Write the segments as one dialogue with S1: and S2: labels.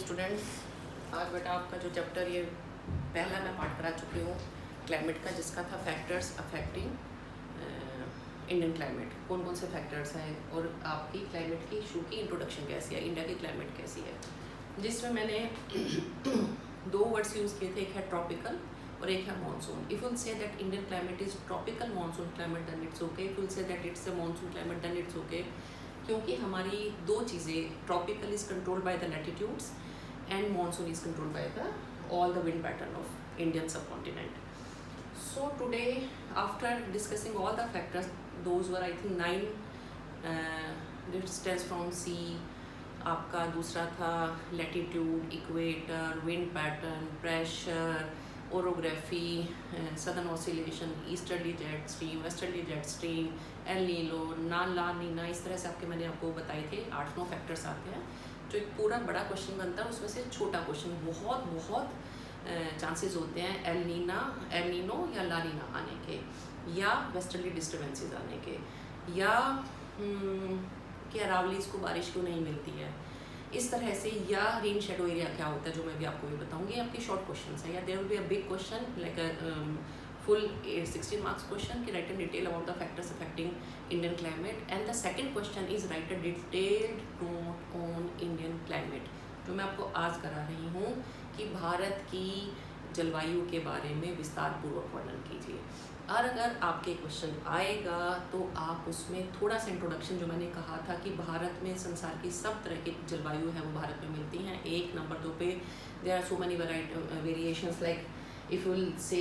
S1: Students, आज बेटा आपका जो चैप्टर ये पहला मैं पार्ट करा चुकी हूँ क्लाइमेट का, जिसका था फैक्टर्स अफेक्टिंग इंडियन क्लाइमेट। कौन कौन से फैक्टर्स हैं और आपकी क्लाइमेट की इशू की इंट्रोडक्शन कैसी है, इंडिया की क्लाइमेट कैसी है, जिसमें मैंने दो वर्ड्स यूज़ किए थे, एक है ट्रॉपिकल और एक है monsoon. If will say that Indian climate is tropical monsoon climate then it's okay, if will say that it's a monsoon climate then it's okay, क्योंकि हमारी दो चीज़ें, tropical is controlled by the latitudes and monsoon is controlled by all the wind pattern of Indian subcontinent. So today, after discussing all the factors, those were I think 9 distance from sea, आपका दूसरा था latitude, equator, wind pattern, pressure, orography, southern oscillation, easterly jet stream, westerly jet stream, El Nino, La Neena, इस तरह से मैंने आपको बताए थे 8-9 फैक्टर्स आते हैं। जो एक पूरा बड़ा क्वेश्चन बनता है उसमें से छोटा क्वेश्चन बहुत चांसेस होते हैं एल नीनो या ला नीना आने के, या वेस्टर्ली डिस्टर्बेंसेस आने के, या कि अरावलीज को बारिश क्यों नहीं मिलती है, इस तरह से, या रेन शेडो एरिया क्या होता है, जो मैं भी आपको भी बताऊंगी। आपके शॉर्ट क्वेश्चन है, या there will be a big question like a full 16 marks question कि write in detail about the factors affecting Indian climate, and the second question is write a detailed note on Indian climate, जो मैं आपको आज करा रही हूँ कि भारत की जलवायु के बारे में विस्तार पूर्वक वर्णन कीजिए। और अगर आपके क्वेश्चन आएगा तो आप उसमें थोड़ा सा इंट्रोडक्शन, जो मैंने कहा था कि भारत में संसार की सब तरह की जलवायु है वो भारत में मिलती हैं। एक नंबर 2 पे there are so many variations, like if you will say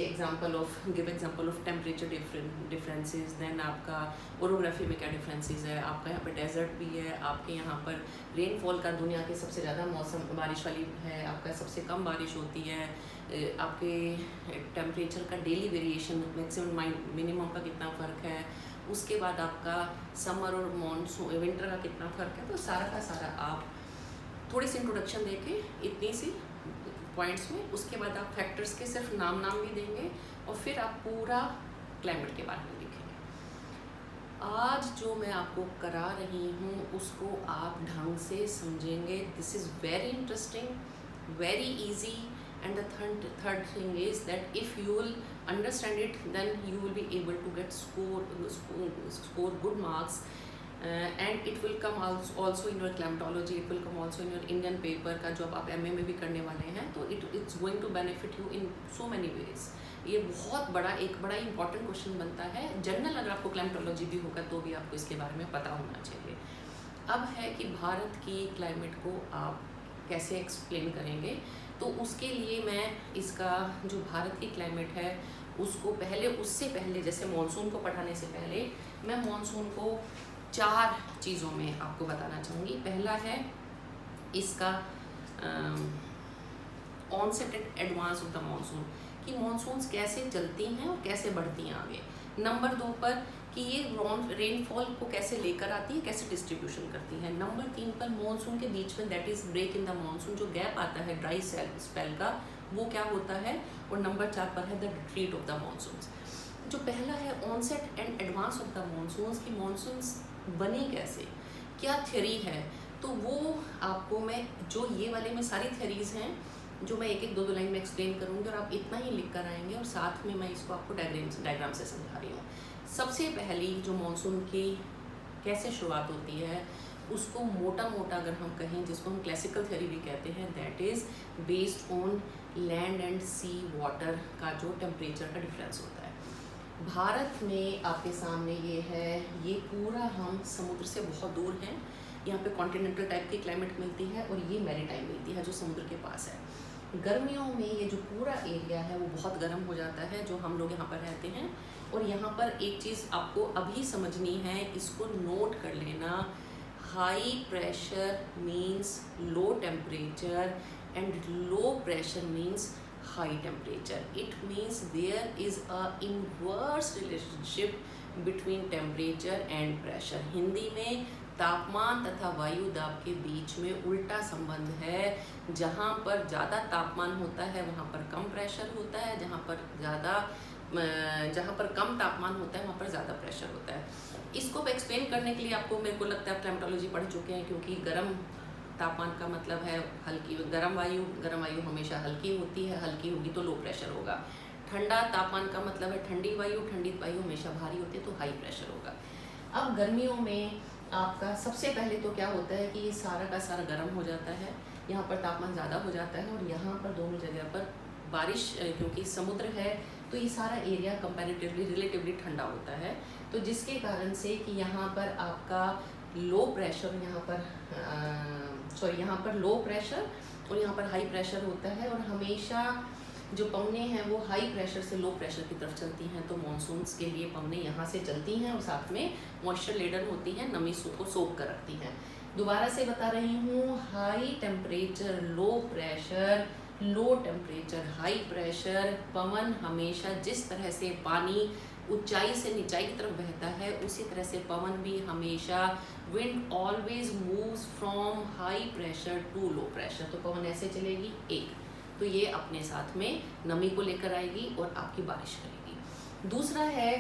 S1: give example of temperature differences, then आपका orography में क्या differences है, आपका यहाँ पर desert भी है, आपके यहाँ पर rainfall का दुनिया के सबसे ज़्यादा मौसम बारिश वाली है, आपका सबसे कम बारिश होती है, आपके temperature का daily variation maximum minimum का कितना फ़र्क है, उसके बाद आपका समर और मानसून विंटर का कितना फ़र्क है। तो सारा का सारा आप थोड़ी सी इंट्रोडक्शन देके इतनी सी पॉइंट्स में, उसके बाद आप फैक्टर्स के सिर्फ नाम भी देंगे और फिर आप पूरा क्लाइमेट के बारे में लिखेंगे। आज जो मैं आपको करा रही हूँ उसको आप ढंग से समझेंगे। This is very interesting, very easy, and the third thing is that if you will understand it then you will be able to get score good marks, and it will come also in your climatology, it will come also in your Indian paper का, जो आप MA में भी करने वाले हैं। तो it's going to benefit you in so many ways. ये बहुत बड़ा ही इंपॉर्टेंट क्वेश्चन बनता है। जनरल अगर आपको क्लाइमेटोलॉजी भी होगा तो भी आपको इसके बारे में पता होना चाहिए। अब है कि भारत की क्लाइमेट को आप कैसे एक्सप्लेन करेंगे, तो उसके लिए मैं इसका जो भारत की क्लाइमेट है उसको उससे पहले जैसे मानसून को पढ़ाने से पहले मैं मानसून को 4 चीज़ों में आपको बताना चाहूँगी। पहला है इसका onset and advance of the monsoon, कि मानसून्स कैसे चलती हैं और कैसे बढ़ती हैं आगे। नंबर 2 पर कि ये रेनफॉल को कैसे लेकर आती है, कैसे डिस्ट्रीब्यूशन करती है। नंबर 3 पर मानसून के बीच में, that is break in the monsoon, जो गैप आता है ड्राई स्पेल का, वो क्या होता है। और नंबर 4 पर है the retreat of the monsoons. जो पहला है onset and advance of the monsoons, की मानसून्स बने कैसे, क्या थ्योरी है, तो वो आपको मैं जो ये वाले में सारी थ्योरीज हैं जो मैं एक 2 लाइन में एक्सप्लेन करूँगी, और आप इतना ही लिख कर आएंगे और साथ में मैं इसको आपको डायग्राम से समझा रही हूँ। सबसे पहली जो मानसून की कैसे शुरुआत होती है उसको मोटा अगर हम कहें, जिसको हम क्लासिकल थ्योरी भी कहते हैं, that is based on land and sea water का जो टेम्परेचर का डिफरेंस होता है। भारत में आपके सामने ये है, ये पूरा हम समुद्र से बहुत दूर हैं, यहाँ पे कॉन्टिनेंटल टाइप की क्लाइमेट मिलती है और ये मैरीटाइम मिलती है जो समुद्र के पास है। गर्मियों में ये जो पूरा एरिया है वो बहुत गर्म हो जाता है जो हम लोग यहाँ पर रहते हैं। और यहाँ पर एक चीज़ आपको अभी समझनी है, इसको नोट कर लेना, high pressure means low temperature and low pressure means high temperature. It means there is a inverse relationship between temperature and pressure. Hindi में तापमान तथा वायु दाब के बीच में उल्टा संबंध है। जहाँ पर ज़्यादा तापमान होता है वहाँ पर कम प्रेशर होता है, जहाँ पर कम तापमान होता है वहाँ पर ज़्यादा प्रेशर होता है। इसको एक्सप्लेन करने के लिए आपको, मेरे को लगता है क्लाइमेटोलॉजी पढ़ चुके हैं, क्योंकि गर्म तापमान का मतलब है हल्की गर्म वायु, गर्म वायु हमेशा हल्की होती है, हल्की होगी तो लो प्रेशर होगा। ठंडा तापमान का मतलब है ठंडी वायु हमेशा भारी होती है तो हाई प्रेशर होगा। अब गर्मियों में आपका सबसे पहले तो क्या होता है कि ये सारा का सारा गर्म हो जाता है, यहाँ पर तापमान ज़्यादा हो जाता है और यहाँ पर दोनों जगह पर बारिश, क्योंकि समुद्र है तो ये सारा एरिया कंपैरेटिवली रिलेटिवली ठंडा होता है, तो जिसके कारण से कि यहाँ पर आपका लो प्रेशर, यहाँ पर लो प्रेशर और यहाँ पर हाई प्रेशर होता है, और हमेशा जो पवनें हैं वो हाई प्रेशर से लो प्रेशर की तरफ चलती हैं। तो मानसून्स के लिए पवनें यहाँ से चलती हैं और साथ में मॉइस्चर लेडन होती हैं, नमी को सोख कर रखती हैं। दोबारा से बता रही हूँ, high temperature low pressure, low temperature high pressure, पवन हमेशा जिस तरह से पानी ऊंचाई से निचाई की तरफ बहता है उसी तरह से पवन भी हमेशा, wind always moves from high pressure to low pressure, तो पवन ऐसे चलेगी एक, तो ये अपने साथ में नमी को लेकर आएगी और आपकी बारिश करेगी। दूसरा है,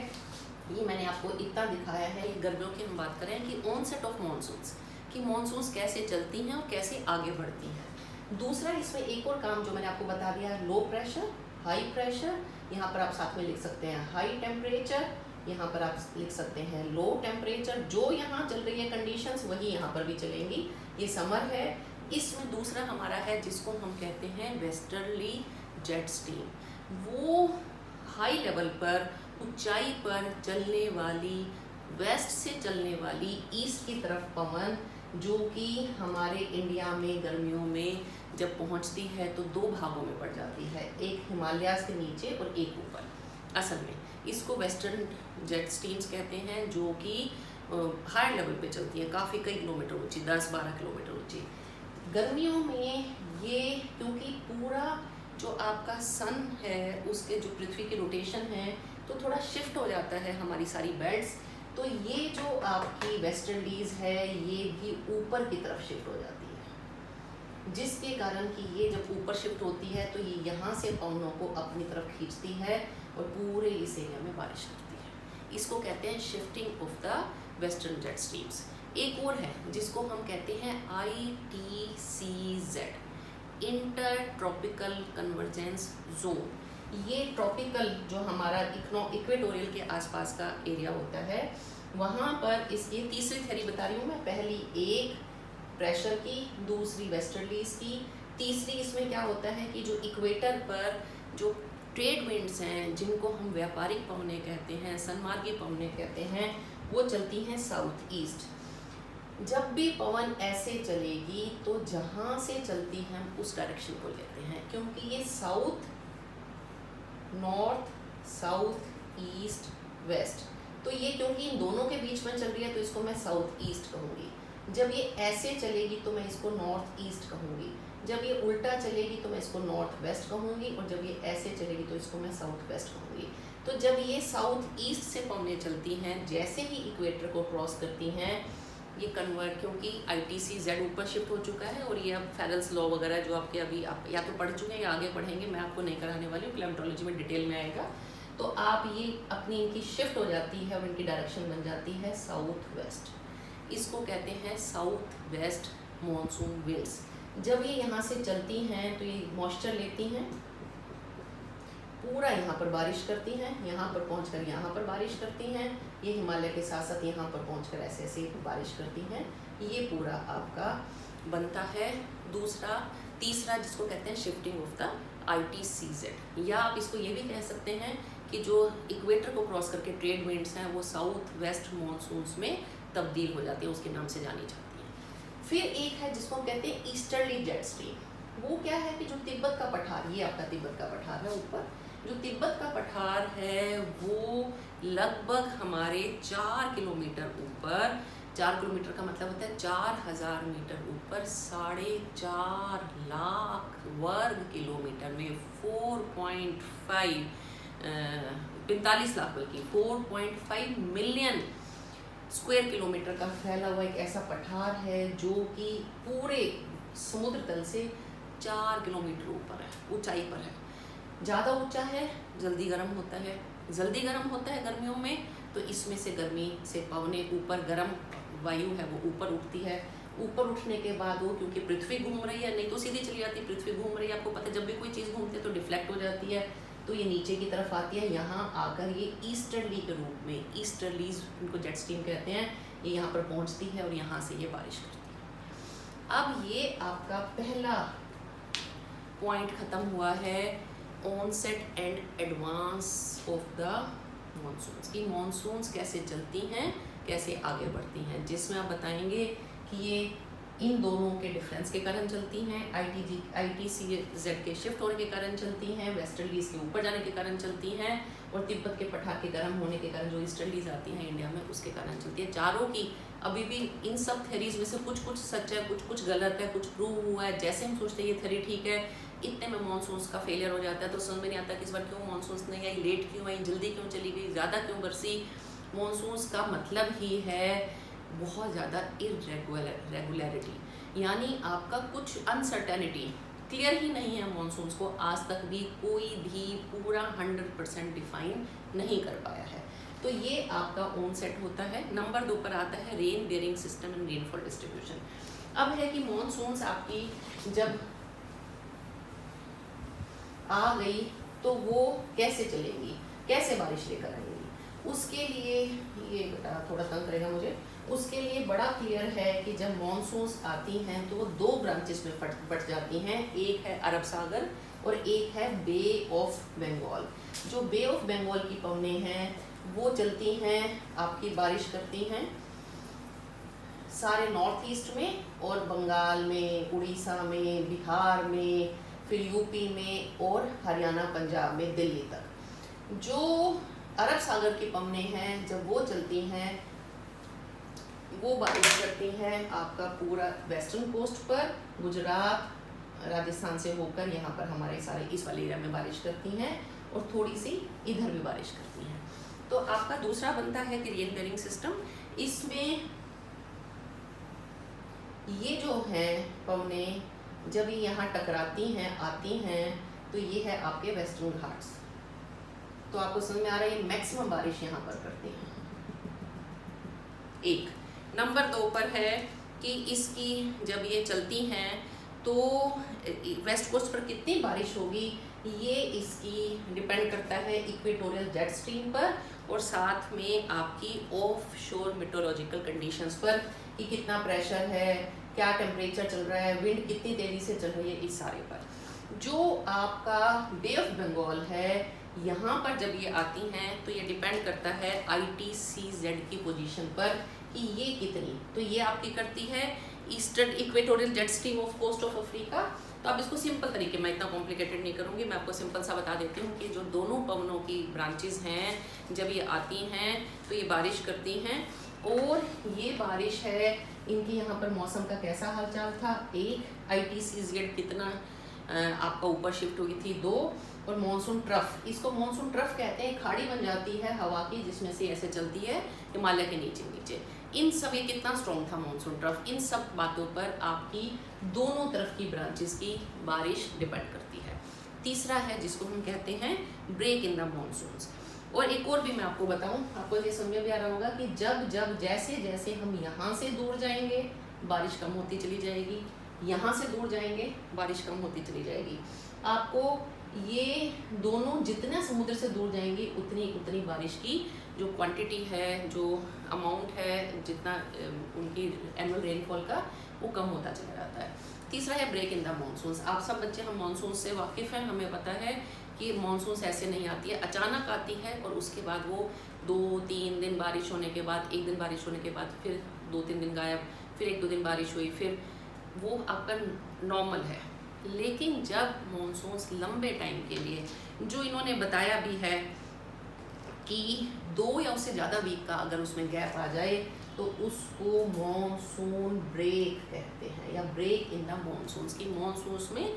S1: ये मैंने आपको इतना दिखाया है, ये गर्मियों की हम बात करें कि ऑनसेट ऑफ मानसून्स, कि मानसून्स कैसे चलती हैं और कैसे आगे बढ़ती हैं। दूसरा इसमें एक और काम जो मैंने आपको बता दिया है, लो प्रेशर हाई प्रेशर, यहाँ पर आप साथ में लिख सकते हैं हाई टेम्परेचर, यहाँ पर आप लिख सकते हैं लो टेम्परेचर। जो यहाँ चल रही है कंडीशंस वही यहाँ पर भी चलेंगी। ये समर है, इसमें दूसरा हमारा है जिसको हम कहते हैं वेस्टर्ली जेट स्ट्रीम, वो हाई लेवल पर ऊंचाई पर चलने वाली, वेस्ट से चलने वाली ईस्ट की तरफ पवन, जो कि हमारे इंडिया में गर्मियों में जब पहुंचती है तो दो भागों में पड़ जाती है, एक हिमालय के नीचे और एक ऊपर। असल में इसको वेस्टर्न जेट स्ट्रीम्स कहते हैं, जो कि हाई लेवल पे चलती है, काफ़ी कई किलोमीटर ऊंची, 10-12 किलोमीटर ऊंची। गर्मियों में ये, क्योंकि पूरा जो आपका सन है उसके जो पृथ्वी की रोटेशन है तो थोड़ा शिफ्ट हो जाता है हमारी सारी बेल्ट्स, तो ये जो आपकी वेस्टर्लीज है ये भी ऊपर की तरफ शिफ्ट हो जाती है, जिसके कारण कि ये जब ऊपर शिफ्ट होती है तो ये यहाँ से पवनों को अपनी तरफ खींचती है और पूरे इस एरिया में बारिश करती है। इसको कहते हैं shifting of the western jet streams. एक और है जिसको हम कहते हैं ITCZ, inter tropical convergence zone. ये ट्रॉपिकल जो हमारा इक्वेटोरियल के आसपास का एरिया होता है, वहाँ पर ये तीसरी थ्योरी बता रही हूँ मैं, पहली एक प्रेशर की, दूसरी वेस्टर्लीज की, तीसरी इसमें क्या होता है कि जो इक्वेटर पर जो ट्रेड विंड्स हैं, जिनको हम व्यापारिक पवनें कहते हैं, सन्मार्गी पवनें कहते हैं, वो चलती हैं साउथ ईस्ट। जब भी पवन ऐसे चलेगी तो जहाँ से चलती है हम उस डायरेक्शन को लेते हैं, क्योंकि ये south, north, south, east, west, तो ये क्योंकि इन दोनों के बीच में चल रही है तो इसको मैं साउथ ईस्ट कहूँगी। जब ये ऐसे चलेगी तो मैं इसको नॉर्थ ईस्ट कहूँगी, जब ये उल्टा चलेगी तो मैं इसको नॉर्थ वेस्ट कहूँगी, और जब ये ऐसे चलेगी तो इसको मैं साउथ वेस्ट कहूँगी। तो जब ये साउथ ईस्ट से पवनें चलती हैं, जैसे ही इक्वेटर को क्रॉस करती हैं, ये कन्वर्ट, क्योंकि ITCZ ऊपर शिफ्ट हो चुका है और ये अब फेरेल्स लॉ वगैरह जो आपके अभी आप या तो पढ़ चुके हैं या आगे पढ़ेंगे, मैं आपको नहीं कराने वाली हूँ, क्लाइमेटोलॉजी में डिटेल में आएगा, तो आप ये अपनी इनकी शिफ्ट हो जाती है और इनकी डायरेक्शन बन जाती है साउथ वेस्ट। इसको कहते हैं साउथ वेस्ट मॉनसून विंड्स। जब ये यहाँ से चलती हैं तो ये मॉइस्चर लेती हैं, पूरा यहाँ पर बारिश करती हैं, यहाँ पर पहुँचकर यहाँ पर बारिश करती हैं, ये हिमालय के साथ साथ यहाँ पर पहुँचकर ऐसे ऐसे बारिश करती हैं। ये पूरा आपका बनता है दूसरा, तीसरा जिसको कहते हैं शिफ्टिंग ऑफ द ITCZ, या आप इसको ये भी कह सकते हैं कि जो इक्वेटर को क्रॉस करके ट्रेड विंड्स हैं वो साउथ वेस्ट मॉनसून्स में तब्दील हो जाती है, उसके नाम से जानी जाती है। फिर एक है जिसको हम कहते हैं ईस्टर्ली जेट स्ट्रीम। वो क्या है कि जो तिब्बत का पठार, ये आपका तिब्बत का पठार है ऊपर, जो तिब्बत का पठार है वो लगभग हमारे 4 किलोमीटर ऊपर, 4 किलोमीटर का मतलब होता है 4000 मीटर ऊपर, 4.5 लाख वर्ग किलोमीटर में 45 लाख बल्कि 4.5 मिलियन स्क्वायर किलोमीटर का फैला हुआ एक ऐसा पठार है जो कि पूरे समुद्र तल से 4 किलोमीटर ऊपर है, ऊंचाई पर है। ज़्यादा ऊंचा है, जल्दी गर्म होता है, जल्दी गर्म होता है गर्मियों में, तो इसमें से गर्मी से पवने ऊपर, गर्म वायु है वो ऊपर उठती है, ऊपर उठने के बाद वो क्योंकि पृथ्वी घूम रही है, नहीं तो सीधी चली जाती, पृथ्वी घूम रही है, आपको पता है जब भी कोई चीज़ घूमती है तो डिफ्लेक्ट हो जाती है, तो ये नीचे की तरफ आती है, यहाँ आकर ये ईस्टर्ली के रूप में, ईस्टर्लीज उनको जेट स्ट्रीम कहते हैं, ये यहाँ पर पहुँचती है और यहाँ से ये बारिश करती है। अब ये आपका पहला पॉइंट ख़त्म हुआ है, onset and advance of the monsoons, की मॉनसून्स कैसे चलती हैं, कैसे आगे बढ़ती हैं, जिसमें आप बताएंगे कि ये इन दोनों के डिफरेंस के कारण चलती हैं, ITCZ के शिफ्ट होने के कारण चलती हैं, वेस्टर्लीज के ऊपर जाने के कारण चलती हैं, और तिब्बत के पठार के गर्म होने के कारण जो ईस्टर्लीज आती हैं इंडिया में उसके कारण चलती है। चारों की अभी भी इन सब थेरीज में से कुछ कुछ सच है, कुछ कुछ गलत है, कुछ प्रूव हुआ है, जैसे हम सोचते हैं ये थेरी ठीक है, इतने में मानसून्स का फेलियर हो जाता है, तो समझ में नहीं आता कि इस बार क्यों मानसून्स नहीं आई, लेट क्यों आई, जल्दी क्यों चली गई, ज़्यादा क्यों बरसी। मानसून्स का मतलब ही है बहुत ज़्यादा इरेगुलरिटी, यानी आपका कुछ अनसर्टेनिटी, क्लियर ही नहीं है मानसून्स को आज तक भी कोई भी पूरा 100% डिफाइन नहीं कर पाया है। तो ये आपका ऑन सेट होता है। नंबर 2 पर आता है rain bearing system and rainfall distribution. अब है कि मानसून्स आपकी जब आ गई तो वो कैसे चलेंगी, कैसे बारिश लेकर आएंगी, उसके लिए ये थोड़ा तंग करेगा मुझे, उसके लिए बड़ा क्लियर है कि जब मानसून्स आती हैं तो वो 2 ब्रांचेस में बट जाती हैं, एक है अरब सागर और एक है बे ऑफ बंगाल। जो बे ऑफ बंगाल की पवनें हैं वो चलती हैं, आपकी बारिश करती हैं सारे नॉर्थ ईस्ट में और बंगाल में, उड़ीसा में, बिहार में, फिर यूपी में और हरियाणा, पंजाब में, दिल्ली तक। जो अरब सागर की पवनें हैं जब वो चलती हैं वो बारिश करती हैं आपका पूरा वेस्टर्न कोस्ट पर, गुजरात, राजस्थान से होकर यहाँ पर हमारे सारे इस वाले एरिया में बारिश करती हैं और थोड़ी सी इधर भी बारिश करती हैं। तो आपका दूसरा बनता है कि रेन बेयरिंग सिस्टम। इसमें ये जो है पवनें जब ये यहाँ टकराती हैं, आती हैं, तो ये है आपके वेस्टर्न घाट्स। तो आपको समझ में आ रहा है ये मैक्सिमम बारिश यहाँ पर करती हैं। एक नंबर 2 पर है कि इसकी जब ये चलती हैं तो वेस्ट कोस्ट पर कितनी बारिश होगी, ये इसकी डिपेंड करता है इक्वेटोरियल जेट स्ट्रीम पर और साथ में आपकी ऑफ शोर मेट्रोलॉजिकल कंडीशंस पर कि कितना प्रेशर है, क्या टेम्परेचर चल रहा है, विंड कितनी तेज़ी से चल रही है, इस सारे पर। जो आपका बे ऑफ बंगाल है यहाँ पर जब ये आती हैं तो ये डिपेंड करता है ITCZ की पोजीशन पर कि ये कितनी, तो ये आपकी करती है eastern equatorial jet stream off coast of Africa. तो आप इसको सिंपल तरीके में, इतना कॉम्प्लिकेटेड नहीं करूँगी, मैं आपको सिंपल सा बता देती हूँ कि जो दोनों पवनों की ब्रांचेस हैं जब ये आती हैं तो ये बारिश करती हैं और ये बारिश है इनकी यहाँ पर मौसम का कैसा हालचाल था। एक ITCZ कितना आपका ऊपर शिफ्ट हुई थी, 2 और मॉनसून ट्रफ, इसको मॉनसून ट्रफ कहते हैं, खाड़ी बन जाती है हवा की जिसमें से ऐसे चलती है हिमालय के नीचे नीचे। इन सब ये कितना स्ट्रॉन्ग था मॉनसून ट्रफ, इन सब बातों पर आपकी दोनों तरफ की ब्रांचेस की बारिश डिपेंड करती है। तीसरा है जिसको हम कहते हैं ब्रेक इन द मॉनसून्स। और एक और भी मैं आपको बताऊं, आपको ये समझ में भी आ रहा होगा कि जब जब जैसे जैसे हम यहाँ से दूर जाएंगे बारिश कम होती चली जाएगी, यहाँ से दूर जाएंगे बारिश कम होती चली जाएगी। आपको ये दोनों जितना समुद्र से दूर जाएंगी उतनी उतनी बारिश की जो क्वांटिटी है, जो अमाउंट है, जितना उनकी एनुअल रेनफॉल का वो कम होता चला जाता है। तीसरा है ब्रेक इन द मॉनसून्स। आप सब बच्चे हम मॉनसून से वाकिफ़ हैं, हमें पता है कि मॉनसून्स ऐसे नहीं आती है, अचानक आती है और उसके बाद वो 2-3 दिन बारिश होने के बाद, एक दिन बारिश होने के बाद फिर 2-3 दिन गायब, फिर 1-2 दिन बारिश हुई, फिर वो आपका नॉर्मल है। लेकिन जब मॉनसून्स लंबे टाइम के लिए, जो इन्होंने बताया भी है कि 2 या उससे ज़्यादा वीक का अगर उसमें गैप आ जाए तो उसको मॉनसून ब्रेक कहते हैं, या ब्रेक इन द मॉनसून्स, की मॉनसून्स में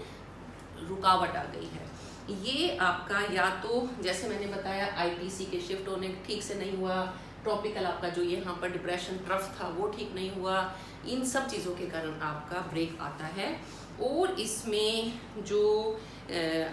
S1: रुकावट आ गई है। ये आपका या तो जैसे मैंने बताया ITC के शिफ्ट होने ठीक से नहीं हुआ, ट्रॉपिकल आपका जो यहाँ पर डिप्रेशन ट्रफ था वो ठीक नहीं हुआ, इन सब चीज़ों के कारण आपका ब्रेक आता है। और इसमें जो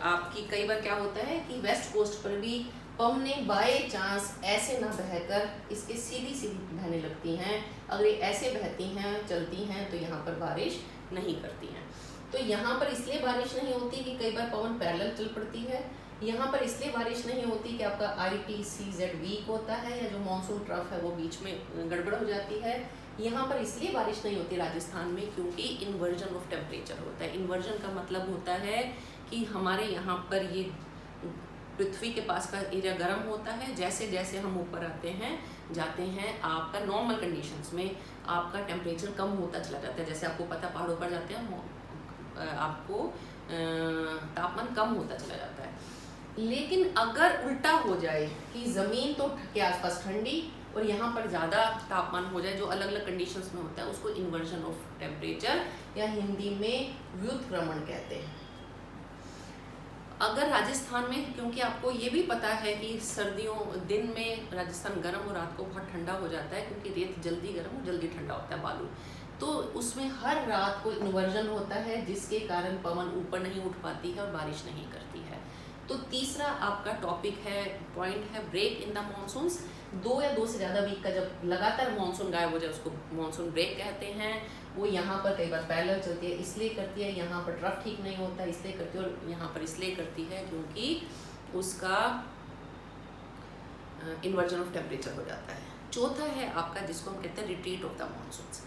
S1: आपकी कई बार क्या होता है कि वेस्ट कोस्ट पर भी पवने बाय चांस ऐसे ना बहकर इसके सीधी सीधी बहने लगती हैं। अगर ये ऐसे बहती हैं चलती हैं तो यहाँ पर बारिश नहीं करती हैं। तो यहाँ पर इसलिए बारिश नहीं होती कि कई बार पवन पैरेलल चल पड़ती है। यहाँ पर इसलिए बारिश नहीं होती कि आपका ITCZ वीक होता है या जो मानसून ट्रफ है वो बीच में गड़बड़ हो जाती है। यहाँ पर इसलिए बारिश नहीं होती राजस्थान में क्योंकि इन्वर्जन ऑफ टेम्परेचर होता है। इन्वर्जन का मतलब होता है कि हमारे यहाँ पर ये पृथ्वी के पास का एरिया गर्म होता है, जैसे जैसे हम ऊपर आते हैं जाते हैं आपका नॉर्मल कंडीशंस में आपका टेम्परेचर कम होता चला जाता है। जैसे आपको पता पहाड़ों पर जाते हैं आपको तापमान कम होता चला जाता है। लेकिन अगर उल्टा हो जाए कि ज़मीन तो के आसपास ठंडी और यहाँ पर ज़्यादा तापमान हो जाए, जो अलग अलग कंडीशंस में होता है, उसको इन्वर्जन ऑफ टेम्परेचर या हिंदी में व्युत्क्रमण कहते हैं। अगर राजस्थान में, क्योंकि आपको ये भी पता है कि सर्दियों दिन में राजस्थान गर्म और रात को बहुत ठंडा हो जाता है क्योंकि रेत जल्दी गर्म और जल्दी ठंडा होता है बालू, तो उसमें हर रात को इन्वर्जन होता है जिसके कारण पवन ऊपर नहीं उठ पाती है और बारिश नहीं करती है। तो तीसरा आपका टॉपिक है, पॉइंट है ब्रेक इन द मानसून्स। 2 या 2 से ज़्यादा वीक का जब लगातार मानसून गायब हो जाए उसको मानसून ब्रेक कहते हैं। वो यहाँ पर कई बार पैरेलल चलती है इसलिए करती है, यहाँ पर ट्रफ ठीक नहीं होता इसलिए करती है, और यहाँ पर इसलिए करती है क्योंकि उसका इन्वर्जन ऑफ टेम्परेचर हो जाता है। चौथा है आपका जिसको हम कहते हैं retreat of the monsoons.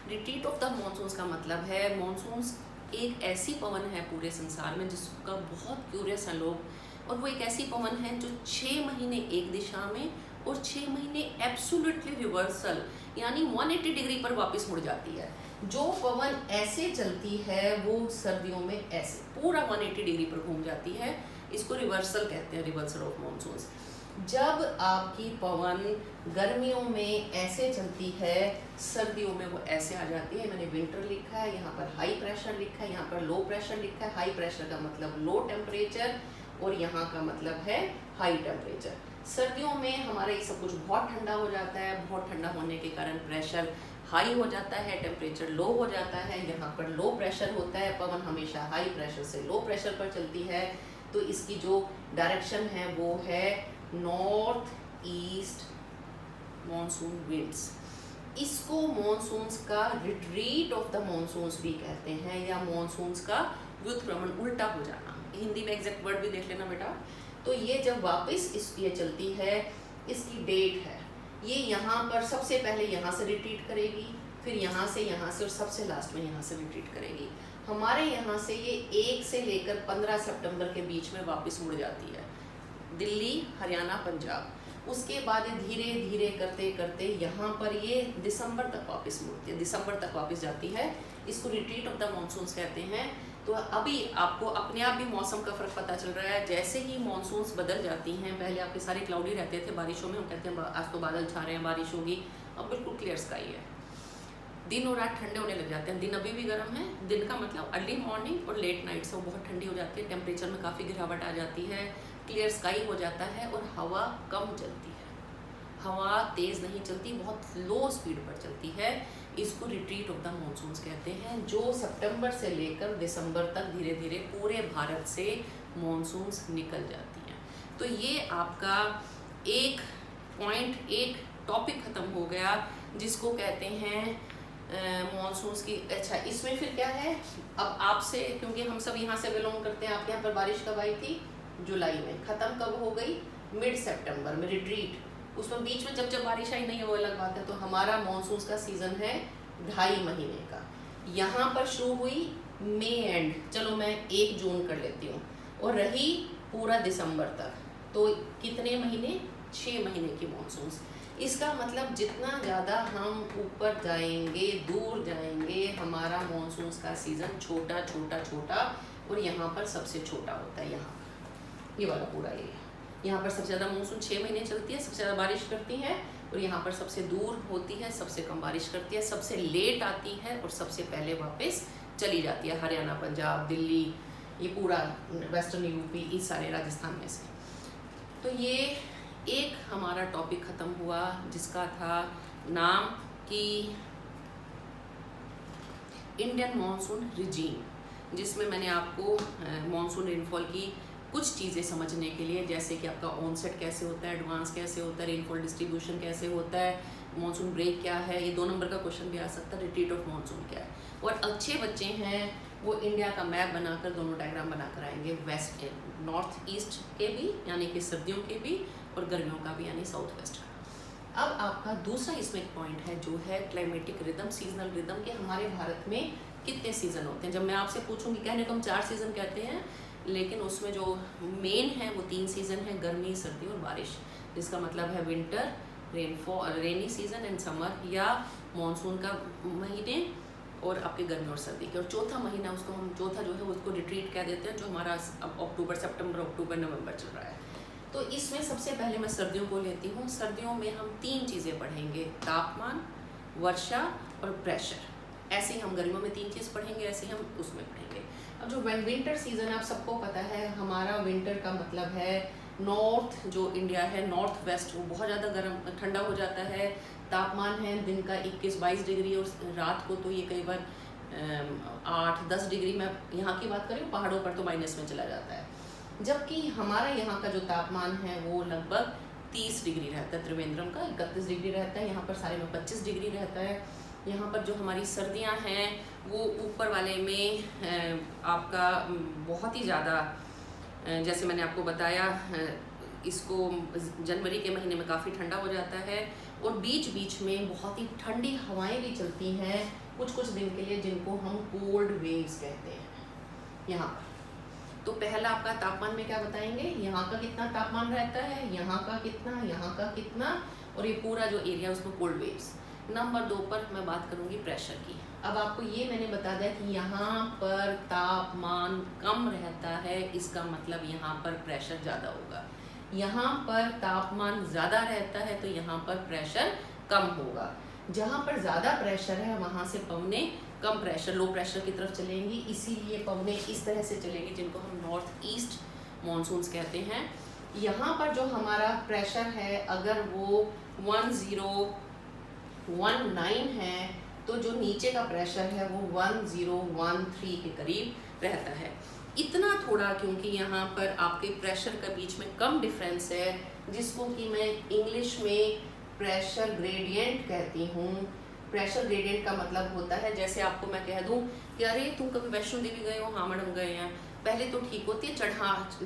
S1: Retreat of the monsoons का मतलब है मानसून्स एक ऐसी पवन है पूरे संसार में जिसका बहुत क्यूरियस हैं लोग, और वो एक ऐसी पवन है जो 6 महीने एक दिशा में और 6 महीने एब्सोल्युटली रिवर्सल यानी 180 डिग्री पर वापस मुड़ जाती है। जो पवन ऐसे चलती है वो सर्दियों में ऐसे पूरा 180 डिग्री पर घूम जाती है, इसको रिवर्सल कहते हैं, रिवर्सल ऑफ मानसून्स। जब आपकी पवन गर्मियों में ऐसे चलती है सर्दियों में वो ऐसे आ जाती है। मैंने विंटर लिखा है, यहाँ पर हाई प्रेशर लिखा है, यहाँ पर लो प्रेशर लिखा है। हाई प्रेशर का मतलब लो टेम्परेचर और यहाँ का मतलब है हाई टेम्परेचर। सर्दियों में हमारा ये सब कुछ बहुत ठंडा हो जाता है, बहुत ठंडा होने के कारण प्रेशर हाई हो जाता है, टेम्परेचर लो हो जाता है। यहाँ पर लो प्रेशर होता है, पवन हमेशा हाई प्रेशर से लो प्रेशर पर चलती है। तो इसकी जो डायरेक्शन है वो है नॉर्थ ईस्ट मॉनसून विंड्स। इसको मॉनसून्स का रिट्रीट ऑफ द मॉनसून्स भी कहते हैं या मॉनसून्स का व्युत्क्रमण, उल्टा हो जाना। हिंदी में एग्जैक्ट वर्ड भी देख लेना बेटा। तो ये जब वापस ये चलती है, इसकी डेट है, ये यहाँ पर सबसे पहले यहाँ से रिट्रीट करेगी, फिर यहाँ से और सबसे लास्ट में यहाँ से रिट्रीट करेगी। हमारे यहाँ से ये 1 से लेकर 15 सितंबर के बीच में वापस मुड़ जाती है, दिल्ली, हरियाणा, पंजाब। उसके बाद ये धीरे धीरे करते करते यहाँ पर ये दिसंबर तक वापस मुड़ती है, दिसंबर तक वापस जाती है। इसको रिट्रीट ऑफ द मॉनसून्स कहते हैं। तो अभी आपको अपने आप भी मौसम का फ़र्क पता चल रहा है। जैसे ही मॉनसून्स बदल जाती हैं, पहले आपके सारे क्लाउडी रहते थे बारिशों में, हम कहते हैं आज तो बादल छा रहे हैं बारिश होगी, अब बिल्कुल क्लियर स्काई है। दिन और रात ठंडे होने लग जाते हैं, दिन अभी भी गर्म है, दिन का मतलब अर्ली मॉर्निंग और लेट नाइट से वो बहुत ठंडी हो जाती है, टेम्परेचर में काफ़ी गिरावट आ जाती है, क्लियर स्काई हो जाता है और हवा कम चलती है, हवा तेज़ नहीं चलती, बहुत लो स्पीड पर चलती है। इसको रिट्रीट ऑफ द मॉनसून्स कहते हैं, जो सितंबर से लेकर दिसंबर तक धीरे धीरे पूरे भारत से मॉनसून्स निकल जाती हैं। तो ये आपका एक पॉइंट, एक टॉपिक ख़त्म हो गया जिसको कहते हैं मॉनसून्स की। अच्छा, इसमें फिर क्या है, अब आपसे, क्योंकि हम सब यहाँ से बिलोंग करते हैं, आपके यहाँ पर बारिश कब आई थी? जुलाई में। ख़त्म कब हो गई? मिड सितंबर में रिट्रीट। उसमें बीच में जब बारिश आई नहीं, वो अलग बात है। तो हमारा मॉनसून का सीज़न है 2.5 महीने का। यहाँ पर शुरू हुई मई एंड, चलो मैं 1 जून कर लेती हूँ, और रही पूरा दिसंबर तक। तो कितने महीने? 6 महीने की मॉनसून। इसका मतलब जितना ज़्यादा हम ऊपर जाएंगे, दूर जाएंगे, हमारा मॉनसून का सीज़न छोटा छोटा छोटा, और यहाँ पर सबसे छोटा होता है। यहाँ ये वाला पूरा एरिया, यहाँ पर सबसे ज़्यादा मानसून 6 महीने चलती है, सबसे ज़्यादा बारिश करती है, और यहाँ पर सबसे दूर होती है, सबसे कम बारिश करती है, सबसे लेट आती है और सबसे पहले वापस चली जाती है। हरियाणा, पंजाब, दिल्ली, ये पूरा वेस्टर्न यूपी, इस सारे राजस्थान में से। तो ये एक हमारा टॉपिक ख़त्म हुआ जिसका था नाम कि इंडियन मानसून रिजीम, जिसमें मैंने आपको मानसून रेनफॉल की कुछ चीज़ें समझने के लिए, जैसे कि आपका ऑनसेट कैसे होता है, एडवांस कैसे होता है, रेनफॉल डिस्ट्रीब्यूशन कैसे होता है, मॉनसून ब्रेक क्या है, ये 2 नंबर का क्वेश्चन भी आ सकता है, रिट्रीट ऑफ मॉनसून क्या है। और अच्छे बच्चे हैं वो इंडिया का मैप बनाकर दोनों डायग्राम बनाकर आएंगे, वेस्ट नॉर्थ ईस्ट के भी यानी कि सर्दियों के भी, और गर्मियों का भी यानी साउथ वेस्ट का। अब आपका दूसरा इसमें एक पॉइंट है जो है क्लाइमेटिक रिदम, सीजनल रिदम के हमारे भारत में कितने सीज़न होते हैं। जब मैं आपसे पूछूंगी, कहने को हम 4 सीज़न कहते हैं, लेकिन उसमें जो मेन है वो 3 सीज़न है, गर्मी, सर्दी और बारिश, जिसका मतलब है winter, rainy season and summer, या मानसून का महीने और आपके गर्मी और सर्दी के, और चौथा महीना उसको हम चौथा जो है उसको रिट्रीट कह देते हैं, जो हमारा अब अक्टूबर, सितंबर, अक्टूबर, नवंबर चल रहा है। तो इसमें सबसे पहले मैं सर्दियों को लेती हूँ। सर्दियों में हम 3 चीज़ें पढ़ेंगे, तापमान, वर्षा और प्रेशर। ऐसे ही हम गर्मियों में 3 चीज़ पढ़ेंगे, ऐसे ही हम उसमें पढ़ेंगे। अब जो विंटर सीजन आप सबको पता है, हमारा विंटर का मतलब है नॉर्थ जो इंडिया है, नॉर्थ वेस्ट, वो बहुत ज़्यादा गर्म ठंडा हो जाता है। तापमान है दिन का 21-22 डिग्री, और रात को तो ये कई बार 8-10 डिग्री, मैं यहाँ की बात करूँ, पहाड़ों पर तो माइनस में चला जाता है। जबकि हमारा यहाँ का जो तापमान है वो लगभग 30 डिग्री रहता है, त्रिवेंद्रम का 31 डिग्री रहता है, यहाँ पर सारे में 25 डिग्री रहता है। यहाँ पर जो हमारी सर्दियाँ हैं वो ऊपर वाले में आपका बहुत ही ज़्यादा, जैसे मैंने आपको बताया, इसको जनवरी के महीने में काफ़ी ठंडा हो जाता है, और बीच बीच में बहुत ही ठंडी हवाएं भी चलती हैं कुछ कुछ दिन के लिए, जिनको हम कोल्ड वेव्स कहते हैं यहाँ पर। तो पहला आपका तापमान में क्या बताएंगे, यहाँ का कितना तापमान रहता है, यहाँ का कितना, यहाँ का कितना, और ये पूरा जो एरिया उसमें कोल्ड वेव्स। नंबर 2 पर मैं बात करूँगी प्रेशर की। अब आपको ये मैंने बता दिया कि यहाँ पर तापमान कम रहता है, इसका मतलब यहाँ पर प्रेशर ज़्यादा होगा। यहाँ पर तापमान ज़्यादा रहता है तो यहाँ पर प्रेशर कम होगा। जहाँ पर ज़्यादा प्रेशर है वहाँ से पवनें कम प्रेशर, लो प्रेशर की तरफ चलेंगी, इसीलिए पवनें इस तरह से चलेंगी, जिनको हम नॉर्थ ईस्ट मॉनसून्स कहते हैं। यहाँ पर जो हमारा प्रेशर है, अगर वो 1019 है, तो जो नीचे का प्रेशर है वो 1013 के करीब रहता है। इतना थोड़ा, क्योंकि यहाँ पर आपके प्रेशर के बीच में कम डिफरेंस है, जिसको कि मैं इंग्लिश में प्रेशर ग्रेडियंट कहती हूँ। प्रेशर ग्रेडियंट का मतलब होता है, जैसे आपको मैं कह दूँ कि अरे तुम कभी वैष्णो देवी गए हो, हाँ मैडम गए हैं, पहले तो ठीक होती है,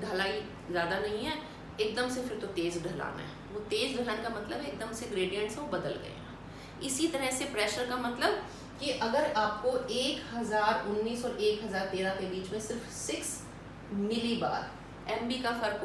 S1: ढलाई ज़्यादा नहीं है, एकदम से फिर तो तेज़ ढलान है। वो तेज़ ढलान का मतलब है एकदम से ग्रेडियंट्स वो बदल गए हैं। इसी तरह से प्रेशर का मतलब कि अगर आपको 1019 और 1013 के बीच में सिर्फ 6 मिली बार, MB का फर्क